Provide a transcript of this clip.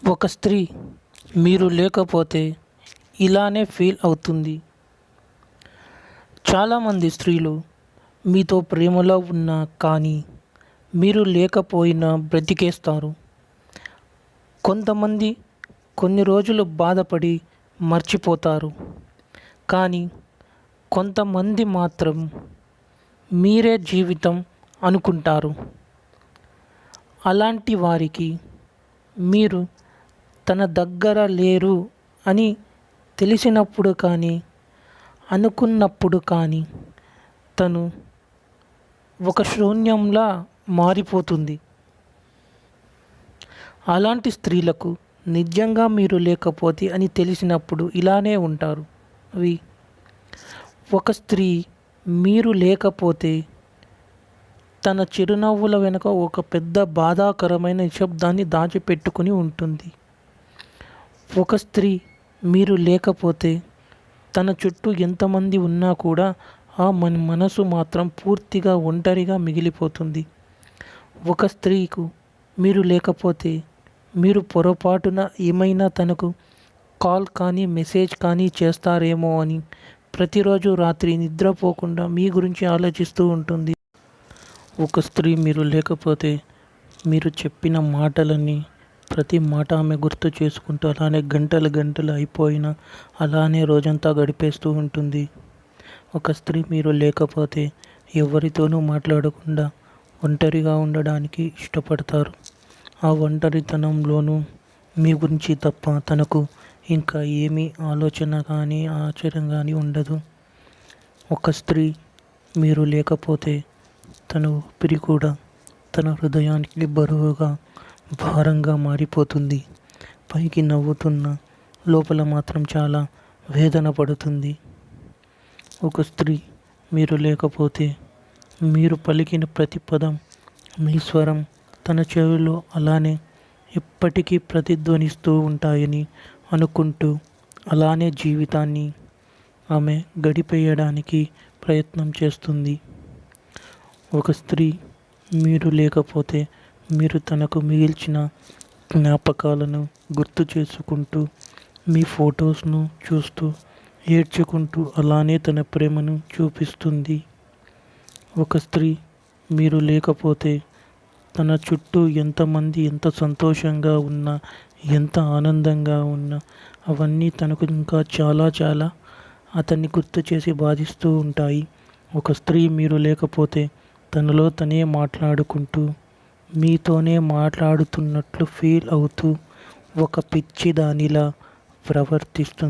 ఒక స్త్రీ మీరు లేకపోతే ఇలానే ఫీల్ అవుతుంది. చాలామంది స్త్రీలు మీతో ప్రేమలో ఉన్నా కానీ మీరు లేకపోయినా బ్రతికేస్తారు. కొంతమంది కొన్ని రోజులు బాధపడి మర్చిపోతారు. కానీ కొంతమంది మాత్రం మీరే జీవితం అనుకుంటారు. అలాంటి వారికి మీరు తన దగ్గర లేరు అని తెలిసినప్పుడు కానీ అనుకున్నప్పుడు కానీ తను ఒక శూన్యంలా మారిపోతుంది. అలాంటి స్త్రీలకు నిజంగా మీరు లేకపోతే అని తెలిసినప్పుడు ఇలానే ఉంటారు. అవి ఒక స్త్రీ మీరు లేకపోతే తన చిరునవ్వుల వెనుక ఒక పెద్ద బాధాకరమైన నిశ్శబ్దాన్ని దాచిపెట్టుకుని ఉంటుంది. ఒక స్త్రీ మీరు లేకపోతే తన చుట్టూ ఎంతమంది ఉన్నా కూడా మన మనసు మాత్రం పూర్తిగా ఒంటరిగా మిగిలిపోతుంది. ఒక స్త్రీకు మీరు లేకపోతే మీరు పొరపాటున ఏమైనా తనకు కాల్ కానీ మెసేజ్ కానీ చేస్తారేమో అని ప్రతిరోజు రాత్రి నిద్రపోకుండా మీ గురించి ఆలోచిస్తూ ఉంటుంది. ఒక స్త్రీ మీరు లేకపోతే మీరు చెప్పిన మాటలన్నీ ప్రతి మాట ఆమె గుర్తు చేసుకుంటూ అలానే గంటలు గంటలు అయిపోయినా అలానే రోజంతా గడిపేస్తూ ఉంటుంది. ఒక స్త్రీ మీరు లేకపోతే ఎవరితోనూ మాట్లాడకుండా ఒంటరిగా ఉండడానికి ఇష్టపడతారు. ఆ ఒంటరితనంలోనూ మీ గురించి తప్ప తనకు ఇంకా ఏమీ ఆలోచన కానీ ఆశ్చర్యం కానీ ఉండదు. ఒక స్త్రీ మీరు లేకపోతే తన ఊపిరి కూడా తన హృదయానికి బరువుగా భారంగా మారిపోతుంది. పైకి నవ్వుతున్న లోపల మాత్రం చాలా వేదన పడుతుంది. ఒక స్త్రీ మీరు లేకపోతే మీరు పలికిన ప్రతి పదం మీ స్వరం తన చెవిలో అలానే ఎప్పటికీ ప్రతిధ్వనిస్తూ ఉంటాయని అనుకుంటూ అలానే జీవితాన్ని ఆమె గడిపేయడానికి ప్రయత్నం చేస్తుంది. ఒక స్త్రీ మీరు లేకపోతే మీరు తనకు మిగిల్చిన జ్ఞాపకాలను గుర్తు చేసుకుంటూ మీ ఫొటోస్ను చూస్తూ ఏడ్చుకుంటూ అలానే తన ప్రేమను చూపిస్తుంది. ఒక స్త్రీ మీరు లేకపోతే తన చుట్టూ ఎంతమంది ఎంత సంతోషంగా ఉన్నా ఎంత ఆనందంగా ఉన్నా అవన్నీ తనకు ఇంకా చాలా చాలా అతన్ని గుర్తు చేసి బాధిస్తూ ఉంటాయి. ఒక స్త్రీ మీరు లేకపోతే తనలో తనే మాట్లాడుకుంటూ మీతోనే మాట్లాడుతున్నట్లు ఫీల్ అవుతూ ఒక పిచ్చి దానిలా ప్రవర్తిస్తుంది.